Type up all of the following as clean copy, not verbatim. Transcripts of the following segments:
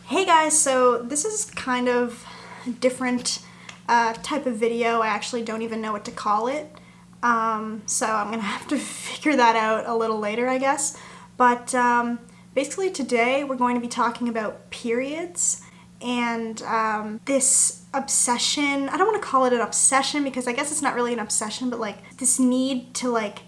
Hey guys, so this is kind of a different type of video. I actually don't even know what to call it. So I'm gonna have to figure that out a little later, I guess. But basically today we're going to be talking about periods and this obsession. I don't want to call it an obsession because I guess it's not really an obsession, but like this need to like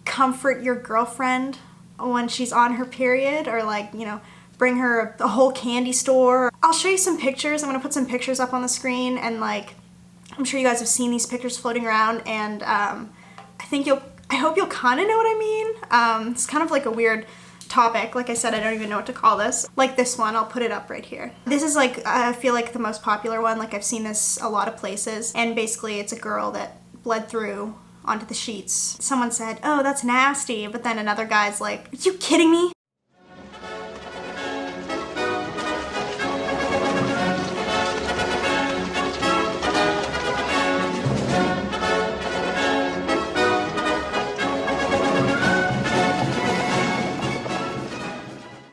comfort your girlfriend when she's on her period, or like, you know, bring her a whole candy store. I'll show you some pictures. I'm gonna put some pictures up on the screen, and like, I'm sure you guys have seen these pictures floating around, and I hope you'll kind of know what I mean. It's kind of like a weird topic. Like I said, I don't even know what to call this. Like this one, I'll put it up right here. This is like, I feel like the most popular one. Like I've seen this a lot of places, and basically it's a girl that bled through onto the sheets. Someone said, "Oh, that's nasty," but then another guy's like, "Are you kidding me?"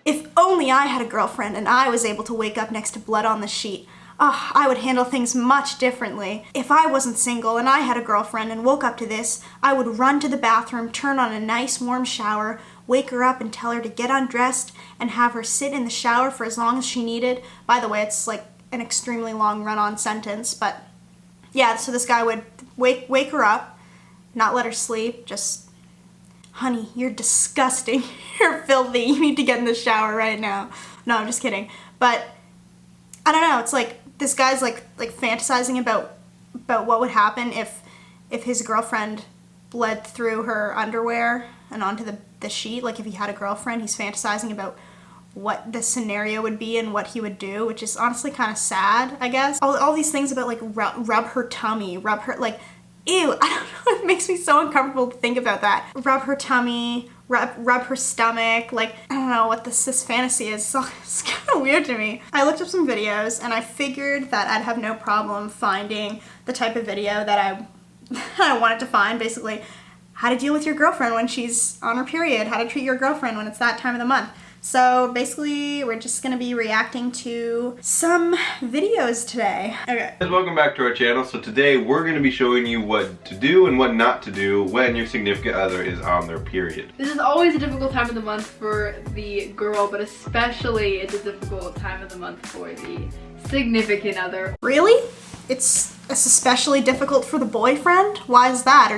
If only I had a girlfriend and I was able to wake up next to blood on the sheet. Oh, I would handle things much differently. If I wasn't single and I had a girlfriend and woke up to this, I would run to the bathroom, turn on a nice warm shower, wake her up and tell her to get undressed, and have her sit in the shower for as long as she needed. By the way, it's like an extremely long run-on sentence, but yeah, so this guy would wake her up, not let her sleep, just, "Honey, you're disgusting. You're filthy. You need to get in the shower right now." No, I'm just kidding. But I don't know, it's like this guy's like fantasizing about what would happen if his girlfriend bled through her underwear and onto the sheet. Like if he had a girlfriend, he's fantasizing about what the scenario would be and what he would do, which is honestly kind of sad, I guess. All these things about like rub her tummy, rub her, like, ew, I don't know, it makes me so uncomfortable to think about that. Rub her tummy, rub her stomach, like, I don't know what this fantasy is. So it's kind of weird to me. I looked up some videos and I figured that I'd have no problem finding the type of video that I wanted to find, basically how to deal with your girlfriend when she's on her period, how to treat your girlfriend when it's that time of the month. So basically, we're just gonna be reacting to some videos today. Okay. Welcome back to our channel. So today we're gonna be showing you what to do and what not to do when your significant other is on their period. This is always a difficult time of the month for the girl, but especially it's a difficult time of the month for the significant other. Really? It's especially difficult for the boyfriend? Why is that?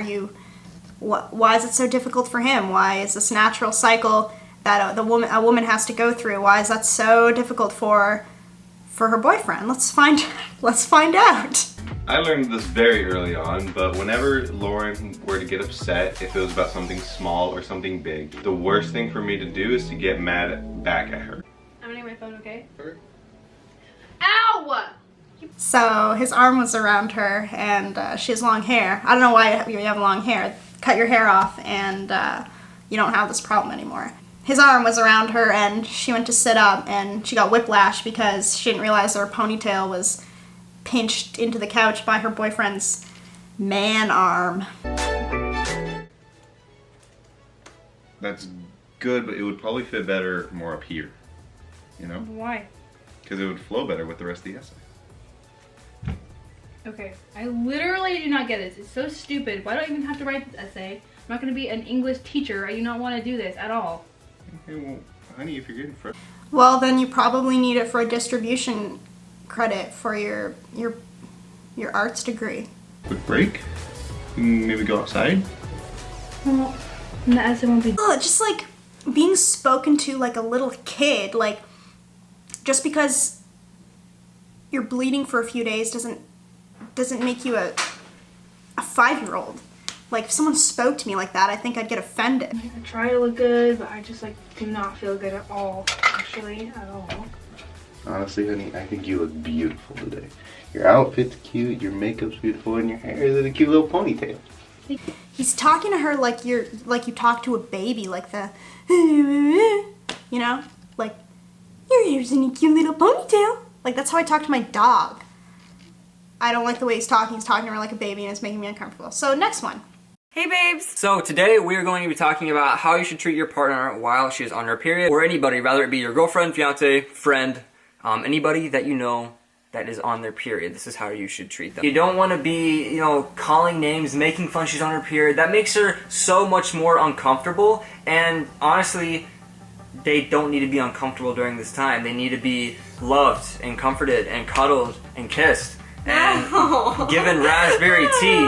Why is it so difficult for him? Why is this natural cycle that a woman has to go through? Why is that so difficult for her boyfriend? Let's find out. I learned this very early on, but whenever Lauren were to get upset, if it was about something small or something big, the worst thing for me to do is to get mad back at her. I'm gonna get my phone, okay? Sure. Ow! So his arm was around her, and she has long hair. I don't know why you have long hair. Cut your hair off and you don't have this problem anymore. His arm was around her and she went to sit up and she got whiplash because she didn't realize her ponytail was pinched into the couch by her boyfriend's man arm. That's good, but it would probably fit better more up here, you know? Why? Because it would flow better with the rest of the essay. Okay, I literally do not get this. It's so stupid. Why do I even have to write this essay? I'm not gonna be an English teacher. I do not want to do this at all. Okay, well, honey, if you're getting frustrated. Well, then you probably need it for a distribution credit for your arts degree. Quick break. Maybe go outside. Well, the essay won't be. Oh, just like being spoken to like a little kid. Like, just because you're bleeding for a few days doesn't make you a 5-year-old. Like, if someone spoke to me like that, I think I'd get offended. I try to look good, but I just like do not feel good at all, actually, at all. Honestly, honey, I think you look beautiful today. Your outfit's cute, your makeup's beautiful, and your hair is in a cute little ponytail. He's talking to her like you talk to a baby, like the, you know, like, your hair's in a cute little ponytail. Like, that's how I talk to my dog. I don't like the way he's talking. He's talking to her like a baby and it's making me uncomfortable. So next one. Hey babes! So today we are going to be talking about how you should treat your partner while she is on her period, or anybody, rather it be your girlfriend, fiance, friend, Anybody that you know that is on their period, this is how you should treat them. You don't want to be, calling names, making fun she's on her period. That makes her so much more uncomfortable, and honestly, they don't need to be uncomfortable during this time. They need to be loved and comforted and cuddled and kissed and given raspberry tea.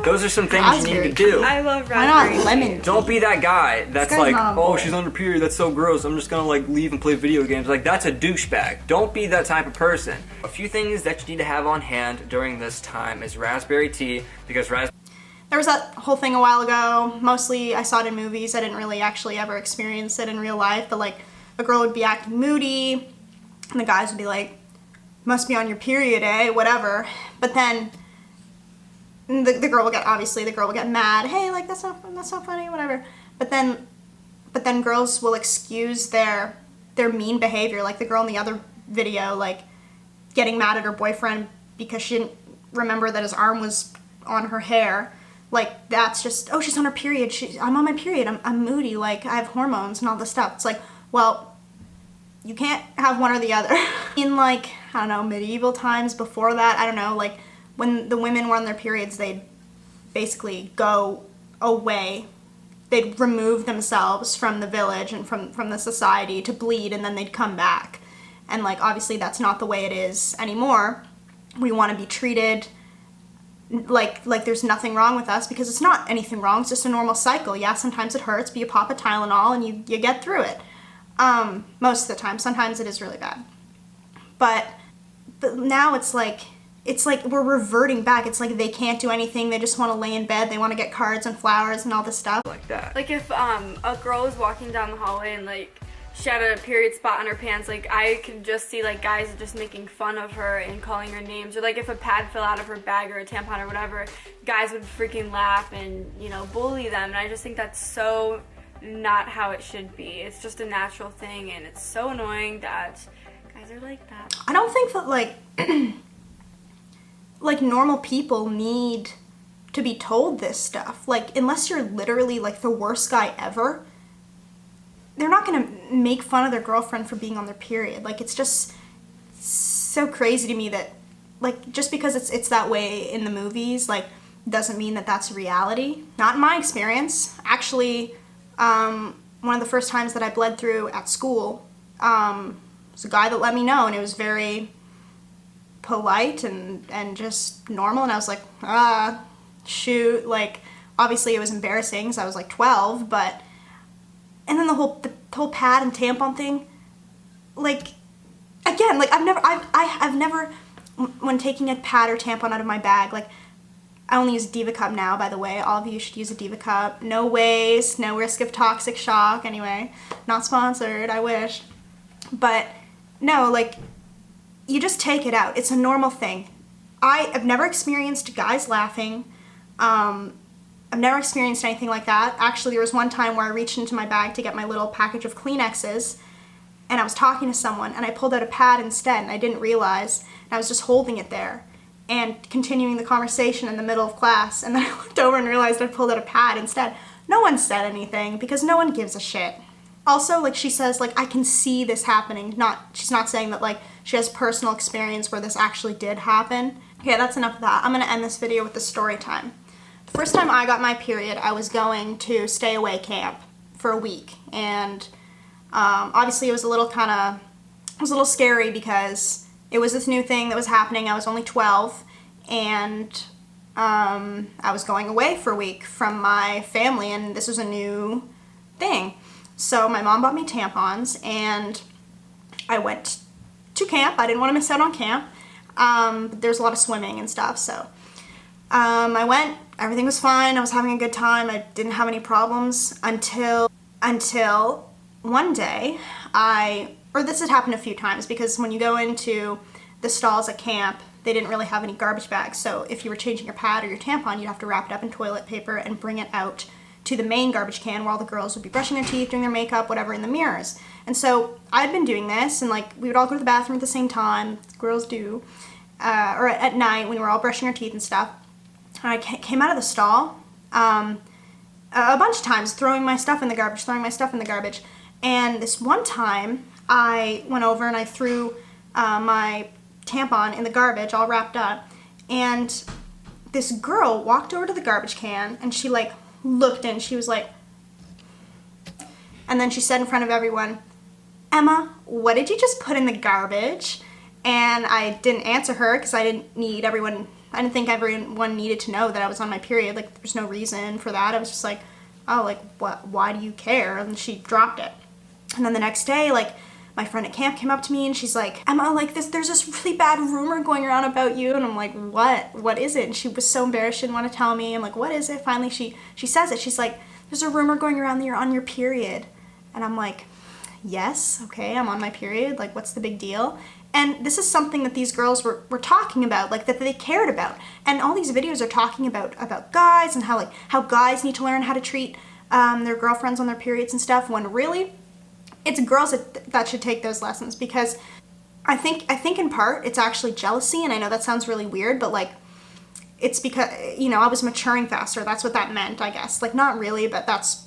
Those are some things you need to do. I love Why raspberry. not lemon? Don't be that guy that's like, not on oh, board. she's on her period, that's so gross, I'm just gonna like leave and play video games. Like, that's a douchebag. Don't be that type of person. A few things that you need to have on hand during this time is raspberry tea, because There was that whole thing a while ago. Mostly I saw it in movies. I didn't really actually ever experience it in real life, but like a girl would be acting moody and the guys would be like, must be on your period, eh? Whatever. But then the girl will get mad. Hey, like that's not funny, whatever. But then girls will excuse their mean behavior, like the girl in the other video, like getting mad at her boyfriend because she didn't remember that his arm was on her hair. Like, that's just, oh, she's on her period. I'm on my period. I'm moody. Like, I have hormones and all this stuff. It's like, well, you can't have one or the other. In, like, I don't know, medieval times before that, I don't know, like, when the women were on their periods, they'd basically go away. They'd remove themselves from the village and from the society to bleed, and then they'd come back. And, like, obviously that's not the way it is anymore. We want to be treated like there's nothing wrong with us, because it's not anything wrong. It's just a normal cycle. Yeah, sometimes it hurts, but you pop a Tylenol and you get through it. Most of the time. Sometimes it is really bad. But now it's like we're reverting back. It's like they can't do anything. They just want to lay in bed. They want to get cards and flowers and all this stuff. like that. Like if a girl is walking down the hallway and like she had a period spot on her pants, like I could just see like guys just making fun of her and calling her names, or like if a pad fell out of her bag or a tampon or whatever, guys would freaking laugh and bully them. And I just think that's so not how it should be. It's just a natural thing, and it's so annoying that guys are like that. I don't think that like normal people need to be told this stuff. Like, unless you're literally like the worst guy ever, they're not gonna make fun of their girlfriend for being on their period. Like, it's just so crazy to me that, like, just because it's that way in the movies, like, doesn't mean that that's reality. Not in my experience. Actually, one of the first times that I bled through at school, was a guy that let me know, and it was very polite and just normal, and I was like, shoot. Like, obviously it was embarrassing because I was like 12, but and then the whole pad and tampon thing, like, again, like, I've never, when taking a pad or tampon out of my bag, like, I only use a Diva cup now, by the way. All of you should use a Diva cup. No waste, no risk of toxic shock. Anyway, not sponsored, I wish. But no, like, you just take it out. It's a normal thing. I've never experienced guys laughing. I've never experienced anything like that. Actually, there was one time where I reached into my bag to get my little package of Kleenexes, and I was talking to someone, and I pulled out a pad instead, and I didn't realize, and I was just holding it there and continuing the conversation in the middle of class, and then I looked over and realized I pulled out a pad instead. No one said anything, because no one gives a shit. Also, like, she says, like, I can see this happening. She's not saying that, like, she has personal experience where this actually did happen. Okay, that's enough of that. I'm gonna end this video with the story time. The first time I got my period, I was going to stay away camp for a week, and obviously it was a little scary because it was this new thing that was happening. I was only 12, and I was going away for a week from my family, and this was a new thing. So my mom bought me tampons, and I went to camp. I didn't want to miss out on camp. But there's a lot of swimming and stuff, so I went. Everything was fine. I was having a good time. I didn't have any problems until one day this had happened a few times, because when you go into the stalls at camp, they didn't really have any garbage bags. So if you were changing your pad or your tampon, you'd have to wrap it up in toilet paper and bring it out to the main garbage can where all the girls would be brushing their teeth, doing their makeup, whatever, in the mirrors. And so I'd been doing this, and like we would all go to the bathroom at the same time, girls do, or at night when we were all brushing our teeth and stuff. And I came out of the stall a bunch of times, throwing my stuff in the garbage, and this one time I went over and I threw my tampon in the garbage all wrapped up, and this girl walked over to the garbage can and she like looked in. She was like, and then she said in front of everyone, "Emma, what did you just put in the garbage?" And I didn't answer her because I didn't think everyone needed to know that I was on my period. Like, there's no reason for that. I was just like, oh, like, what, why do you care? And she dropped it. And then the next day, like, my friend at camp came up to me and she's like, "Emma, like, there's this really bad rumor going around about you." And I'm like, what is it? And she was so embarrassed, she didn't want to tell me. I'm like, what is it? Finally, she says it. She's like, "There's a rumor going around that you're on your period." And I'm like, yes, okay, I'm on my period. Like, what's the big deal? And this is something that these girls were talking about, like, that they cared about. And all these videos are talking about guys and how guys need to learn how to treat their girlfriends on their periods and stuff, when really it's girls that should take those lessons. Because I think in part it's actually jealousy, and I know that sounds really weird, but like, it's because, you know, I was maturing faster. That's what that meant, I guess. Like, not really, but that's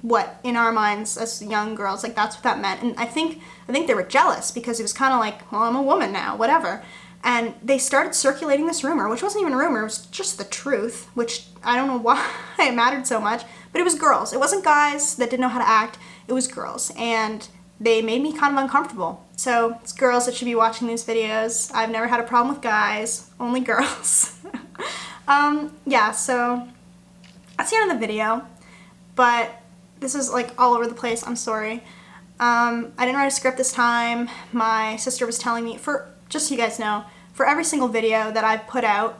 what in our minds as young girls, like, that's what that meant. And I think they were jealous because it was kind of like, well, I'm a woman now, whatever. And they started circulating this rumor, which wasn't even a rumor, it was just the truth, which I don't know why it mattered so much, but it was girls. It wasn't guys that didn't know how to act, it was girls. And they made me kind of uncomfortable. So it's girls that should be watching these videos. I've never had a problem with guys, only girls. Yeah, so that's the end of the video, but this is like all over the place, I'm sorry. I didn't write a script this time. My sister was telling me, just so you guys know, for every single video that I've put out,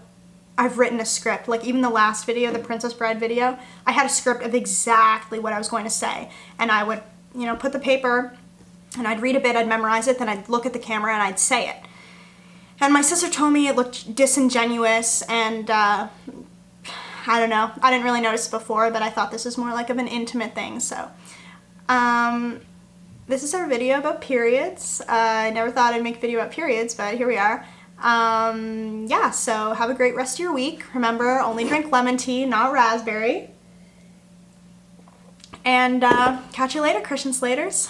I've written a script. Like, even the last video, the Princess Bride video, I had a script of exactly what I was going to say. And I would, you know, put the paper, and I'd read a bit, I'd memorize it, then I'd look at the camera and I'd say it. And my sister told me it looked disingenuous, and I don't know. I didn't really notice it before, but I thought this was more like of an intimate thing, so. This is our video about periods. I never thought I'd make a video about periods, but here we are. Yeah, so have a great rest of your week. Remember, only drink lemon tea, not raspberry. And catch you later, Christian Slaters.